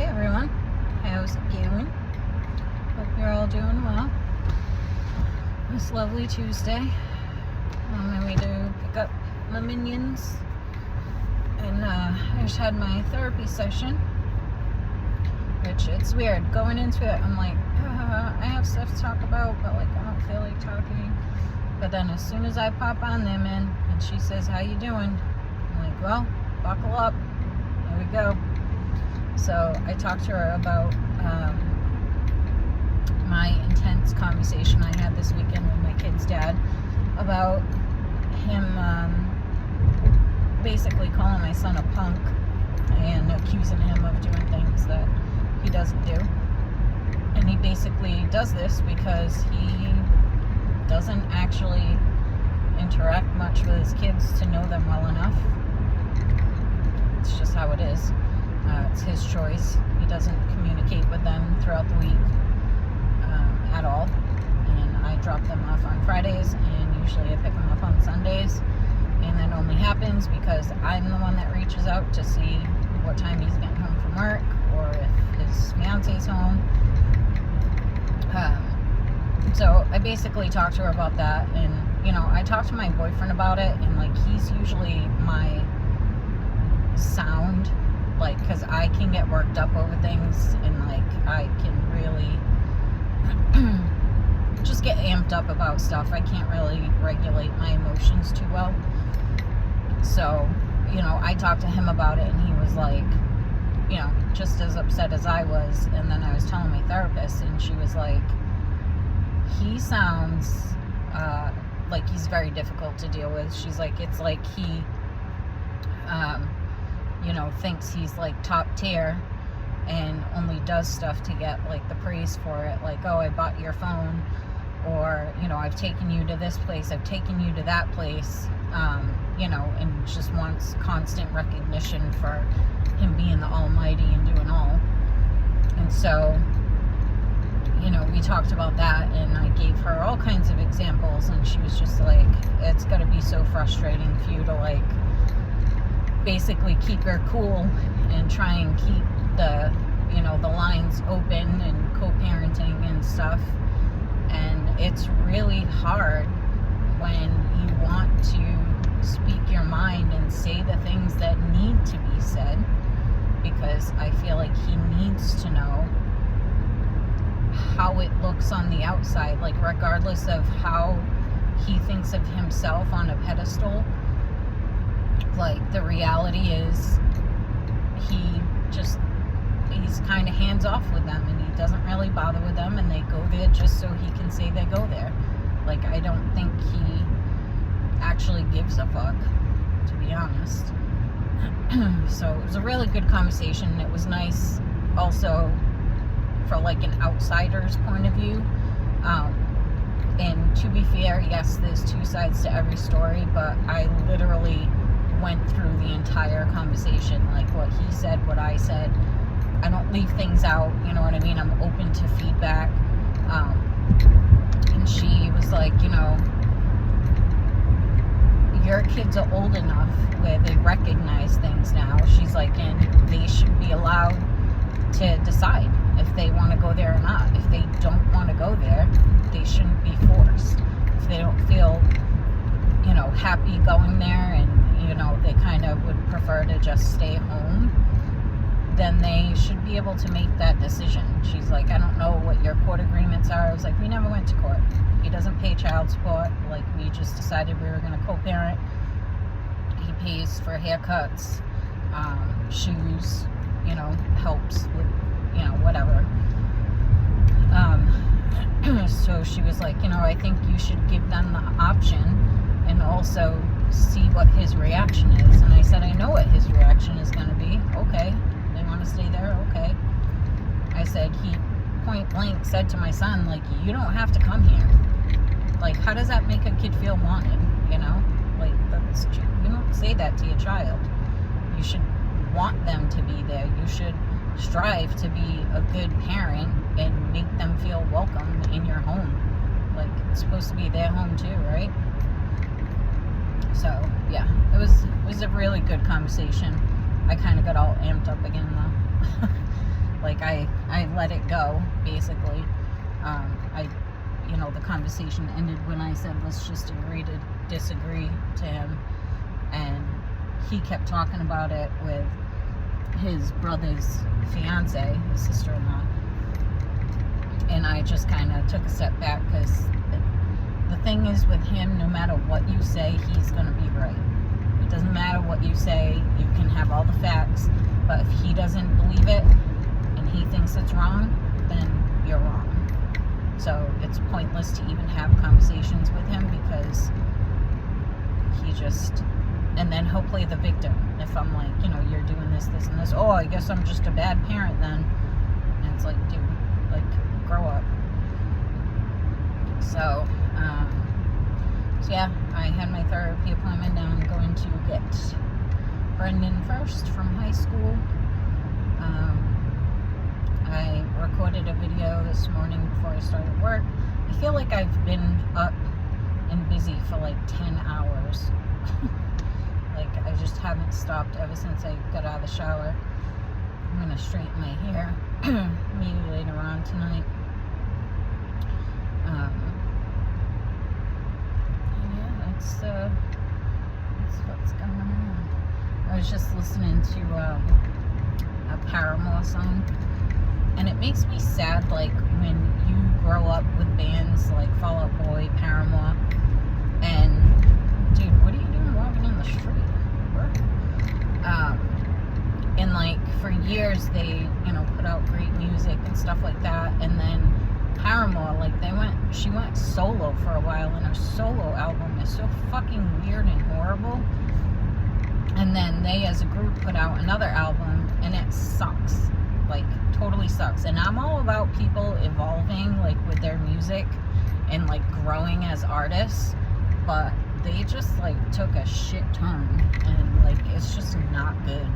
everyone, how's it going? Hope you're all doing well. This lovely Tuesday. I'm going to pick up my minions, and I just had my therapy session, which it's weird. Going into it, I'm like, I have stuff to talk about, but like I don't feel like talking. But then as soon as I pop on them in, and she says, how you doing? I'm like, well, buckle up. Here we go. So I talked to her about my intense conversation I had this weekend with my kid's dad about him basically calling my son a punk and accusing him of doing things that he doesn't do. And he basically does this because he doesn't actually interact much with his kids to know them well enough. It's just how it is. It's his choice. He doesn't communicate with them throughout the week at all. And I drop them off on Fridays, and usually I pick them up on Sundays. And that only happens because I'm the one that reaches out to see what time he's getting home from work, or if his fiance's home. So I basically talked to her about that, and I talked to my boyfriend about it, and like he's usually my sound, like, because I can get worked up over things, and like I can really just get amped up about stuff. I can't really regulate my emotions too well. So I talked to him about it, and he was like, just as upset as I was. And then I was telling my therapist, and she was like, he sounds like he's very difficult to deal with. She's like, it's like he thinks he's like top tier and only does stuff to get like the praise for it, like, oh, I bought your phone, or I've taken you to this place, I've taken you to that place, and just wants constant recognition for him being the almighty and doing all. And so we talked about that, and I gave her all kinds of examples, and she was just like, it's gotta be so frustrating for you to like basically keep her cool and try and keep the the lines open and co-parenting and stuff. And it's really hard when you want to speak your mind and say the things that need to be said, because I feel like he needs to know how it looks on the outside, like regardless of how he thinks of himself on a pedestal. Like the reality is he's kind of hands off with them, and he doesn't really bother with them, and they go there just so he can say they go there. Like, I don't think he actually gives a fuck, to be honest. So it was a really good conversation. It was nice also for like an outsider's point of view. And to be fair, yes, there's two sides to every story, but I literally went through the entire conversation, like what he said, what I said. I don't leave things out, you know what I mean? I'm open to feedback. And she was like, your kids are old enough where they recognize things now. She's like, and they should be allowed to decide if they want to go there or not. If they don't want to go there, they shouldn't be forced. If they don't feel, happy going there, and they kind of would prefer to just stay home, then they should be able to make that decision. She's like, I don't know what your court agreements are. I was like, we never went to court. He doesn't pay child support. Like, we just decided we were going to co-parent. He pays for haircuts, shoes, helps with, whatever. So she was like, I think you should give them the option and also see what his reaction is. And I said, I know what his reaction is going to be. Okay, they want to stay there, okay. I said, he point blank said to my son, like, you don't have to come here. Like, how does that make a kid feel wanted? Like, you don't say that to your child. You should want them to be there. You should strive to be a good parent and make them feel welcome in your home. Like, it's supposed to be their home too, right? So yeah, it was a really good conversation. I kind of got all amped up again though. Like, I let it go, basically. The conversation ended when I said, let's just agree to disagree to him. And he kept talking about it with his brother's fiance, his sister-in-law. And I just kind of took a step back, because the thing is with him, no matter what you say, he's going to be right. It doesn't matter what you say. You can have all the facts, but if he doesn't believe it and he thinks it's wrong, then you're wrong. So it's pointless to even have conversations with him, because he just... And then hopefully the victim, if I'm like, you're doing this, this, and this, oh, I guess I'm just a bad parent then. And it's like, dude, like, grow up. So yeah, I had my therapy appointment. Now I'm going to get Brendan first from high school. I recorded a video this morning before I started work. I feel like I've been up and busy for like 10 hours. Like, I just haven't stopped ever since I got out of the shower. I'm going to straighten my hair maybe later on tonight. That's what's going on. I was just listening to a Paramore song, and it makes me sad, like, when you grow up with bands like Fall Out Boy, Paramore, and, dude, what are you doing walking in the street? And, like, for years they, put out great music and stuff like that, and then Paramore, like, she went solo for a while, and her solo album is so fucking weird and horrible. And then they, as a group, put out another album, and it sucks. Like, totally sucks. And I'm all about people evolving, like, with their music and, like, growing as artists, but they just, like, took a shit turn, and, like, it's just not good.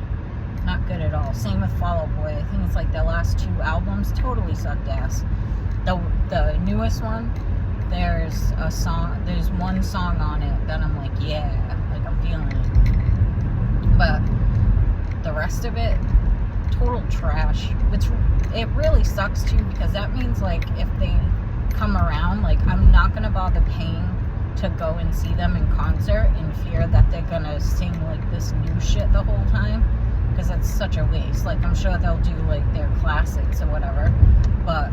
Not good at all. Same with Fall Out Boy. I think it's like their last 2 albums totally sucked ass. The newest one, there's one song on it that I'm like, yeah, like, I'm feeling it. But the rest of it, total trash. It really sucks too, because that means, like, if they come around, like, I'm not gonna bother paying to go and see them in concert in fear that they're gonna sing, like, this new shit the whole time, because that's such a waste. Like, I'm sure they'll do, like, their classics or whatever, but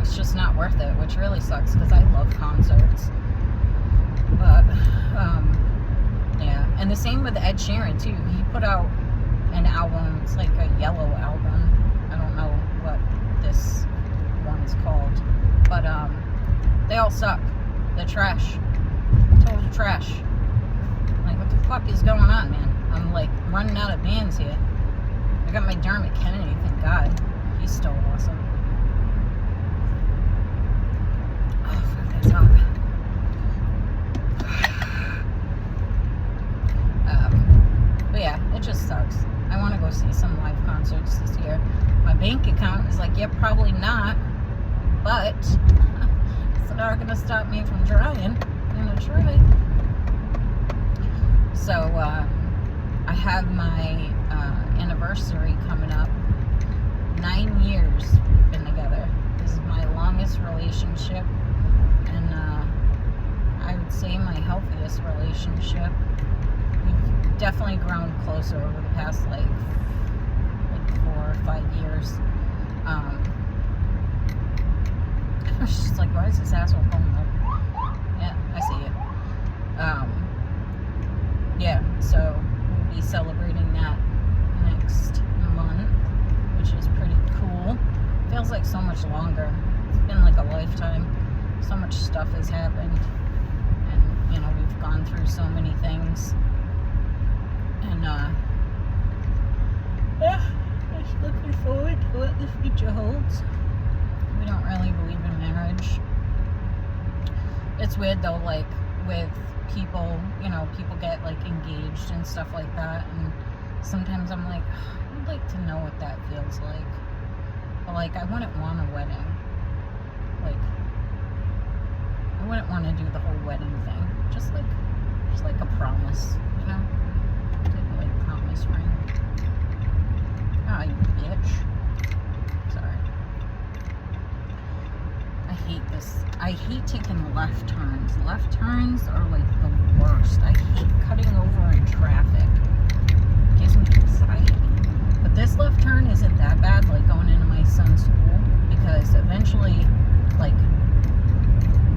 it's just not worth it, which really sucks, because I love concerts. But yeah, and the same with Ed Sheeran too. He put out an album, it's like a yellow album, I don't know what this one's called, but they all suck. They're trash, total trash. Like, what the fuck is going on, man? I'm, like, running out of bands here. I got my Dermot Kennedy, thank God. He's still awesome. Oh, fuck, that's hot. But yeah, it just sucks. I want to go see some live concerts this year. My bank account is like, yeah, probably not, but it's not going to stop me from trying. I'm going to try. So, I have my anniversary coming up. 9 years we've been together. This is my longest relationship, and I would say my healthiest relationship. We've definitely grown closer over the past like 4 or 5 years. I was just like, why is this asshole pulling up? Yeah, I see you. Yeah, so we'll be celebrating that next month, which is pretty cool. Feels like so much longer. It's been like a lifetime. So much stuff has happened, and we've gone through so many things, and yeah, just looking forward to what the future holds. We don't really believe in marriage. It's weird though, like with people, people get like engaged and stuff like that, and sometimes I'm like, I'd like to know what that feels like. But like, I wouldn't want a wedding. Like, I wouldn't want to do the whole wedding thing. Just like a promise, Like a promise ring. Ah, you bitch. I hate taking left turns. Left turns are like the worst. I hate cutting over in traffic. It gives me anxiety. But this left turn isn't that bad, like going into my son's school, because eventually, like,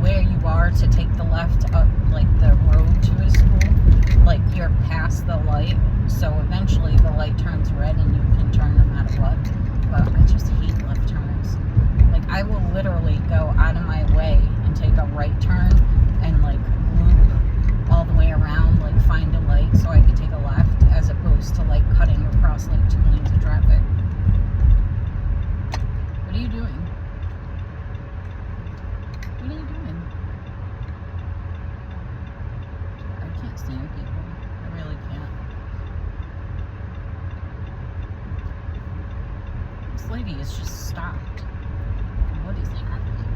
where you are to take the left up, like the road to his school, like you're past the light, so eventually the light turns red and you can turn no matter what. But I just hate left turns. Like, I will literally go out of my way and take a right turn and like loop all the way around, like find a light so I could take a left, as opposed to like cutting across like 2 lanes of traffic. What are you doing? What are you doing? I can't stand people. I really can't. This lady has just stopped. What is happening?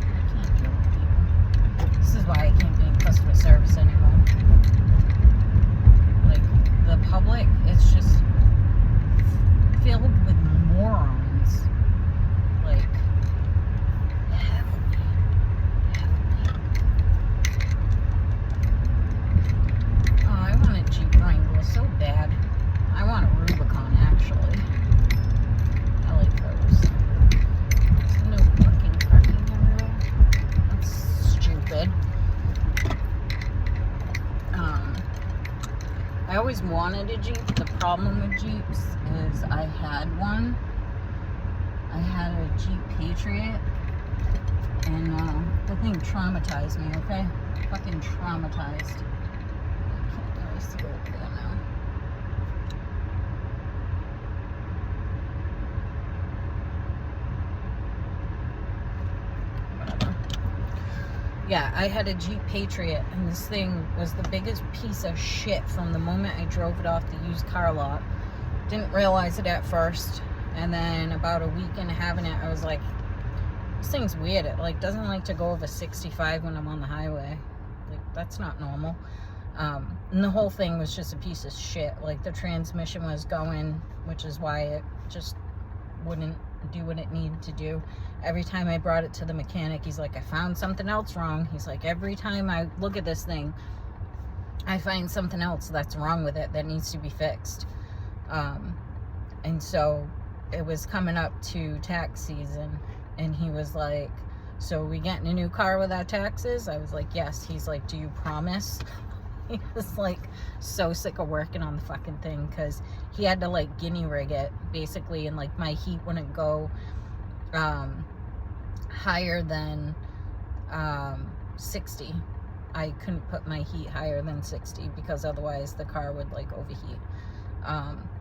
I can't deal with people. This is why I can't be in customer service anymore. Like, the public, it's just filled with morons. Like, heavily. Oh, I want a Jeep Wrangler so bad. I want a Rubicon, actually. I like those. There's no parking everywhere. That's stupid. I always wanted a Jeep. The problem with Jeeps is I had one. I had a Jeep Patriot, and the thing traumatized me, okay? Fucking traumatized. I can't really see over there now. Whatever. Yeah, I had a Jeep Patriot, and this thing was the biggest piece of shit from the moment I drove it off the used car lot. Didn't realize it at first, and then about a week into having it, I was like, this thing's weird. It like doesn't like to go over 65 when I'm on the highway. Like, that's not normal. And the whole thing was just a piece of shit. Like, the transmission was going, which is why it just wouldn't do what it needed to do. Every time I brought it to the mechanic, he's like, I found something else wrong. He's like, every time I look at this thing, I find something else that's wrong with it that needs to be fixed. And so it was coming up to tax season, and he was like, so are we getting a new car with our taxes? I was like, yes. He's like, do you promise? He was like so sick of working on the fucking thing, because he had to like guinea rig it basically, and like my heat wouldn't go higher than 60. I couldn't put my heat higher than 60 because otherwise the car would like overheat.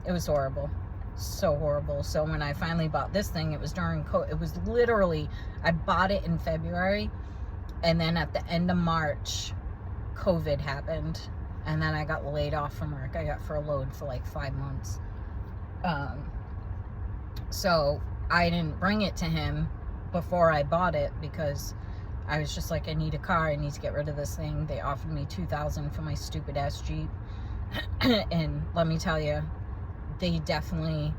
It was horrible, so horrible. So when I finally bought this thing, it was during it was literally, I bought it in February, and then at the end of March COVID happened, and then I got laid off from work. I got furloughed for like 5 months. So I didn't bring it to him before I bought it, because I was just like, I need a car. I need to get rid of this thing. They offered me $2,000 for my stupid ass Jeep. And let me tell you, they definitely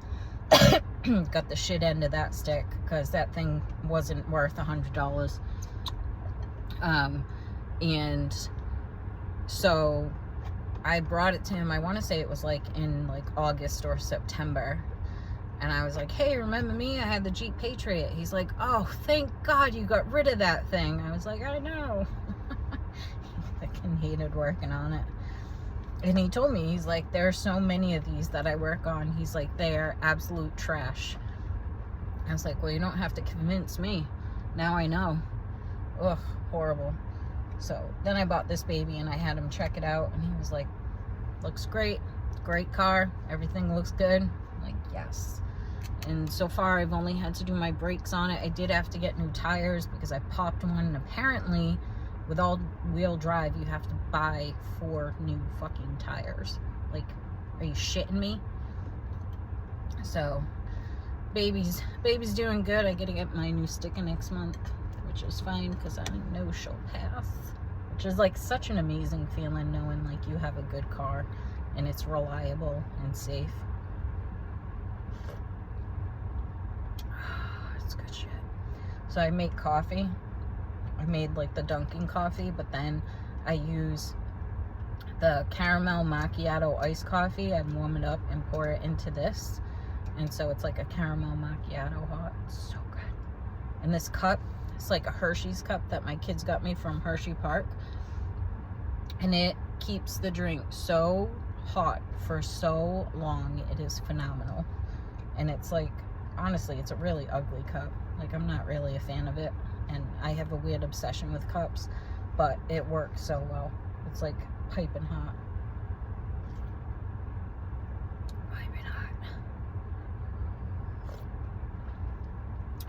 got the shit end of that stick, because that thing wasn't worth $100. And so I brought it to him. I want to say it was like in like August or September. And I was like, hey, remember me? I had the Jeep Patriot. He's like, oh, thank God you got rid of that thing. I was like, I know. He fucking hated working on it. And he told me, he's like, there are so many of these that I work on. He's like, they are absolute trash. I was like, well, you don't have to convince me. Now I know. Ugh, horrible. So then I bought this baby, and I had him check it out, and he was like, looks great. Great car. Everything looks good. I'm like, yes. And so far, I've only had to do my brakes on it. I did have to get new tires because I popped one, and apparently with all-wheel drive, you have to buy 4 new fucking tires. Like, are you shitting me? So, baby's doing good. I gotta get my new sticker next month, which is fine because I know she'll pass. Which is like such an amazing feeling, knowing like you have a good car and it's reliable and safe. It's good shit. So I make coffee. I made like the Dunkin' coffee, but then I use the caramel macchiato iced coffee. I warm it up and pour it into this, and so it's like a caramel macchiato hot. It's so good. And this cup, it's like a Hershey's cup that my kids got me from Hershey Park, and it keeps the drink so hot for so long. It is phenomenal. And it's like, honestly, it's a really ugly cup. Like, I'm not really a fan of it, and I have a weird obsession with cups, but it works so well. It's like piping hot. Piping hot.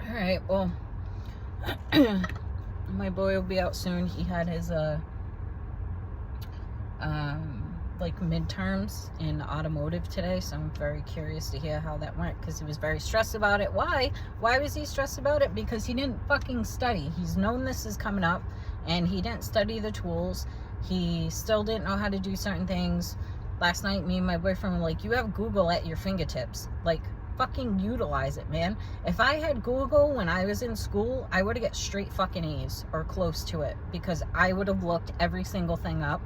All right, well, my boy will be out soon. He had his like midterms in automotive today, so I'm very curious to hear how that went, because he was very stressed about it. Why was he stressed about it? Because he didn't fucking study. He's known this is coming up, and he didn't study the tools. He still didn't know how to do certain things. Last night, me and my boyfriend were like, you have Google at your fingertips, like, fucking utilize it, man. If I had Google when I was in school, I would have got straight fucking A's or close to it, because I would have looked every single thing up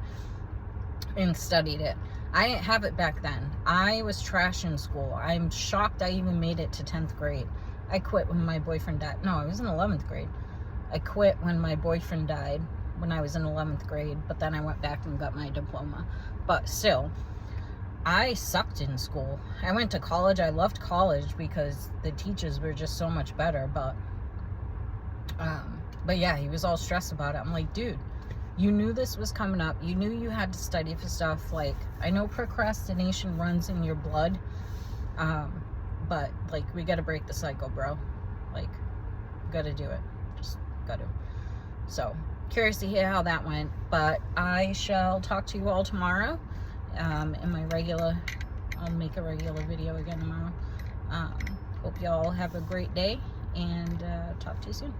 and studied it. I didn't have it back then. I was trash in school. I'm shocked I even made it to 10th grade. I quit when my boyfriend died. No, I was in 11th grade. I quit when my boyfriend died, when I was in 11th grade, but then I went back and got my diploma. But still, I sucked in school. I went to college. I loved college because the teachers were just so much better, but yeah, he was all stressed about it. I'm like, dude, you knew this was coming up. You knew you had to study for stuff. Like, I know procrastination runs in your blood, but like, we got to break the cycle, bro. Like, got to do it. Just got to. So, curious to hear how that went, but I shall talk to you all tomorrow. In my regular, I'll make a regular video again tomorrow. Hope y'all have a great day, and talk to you soon.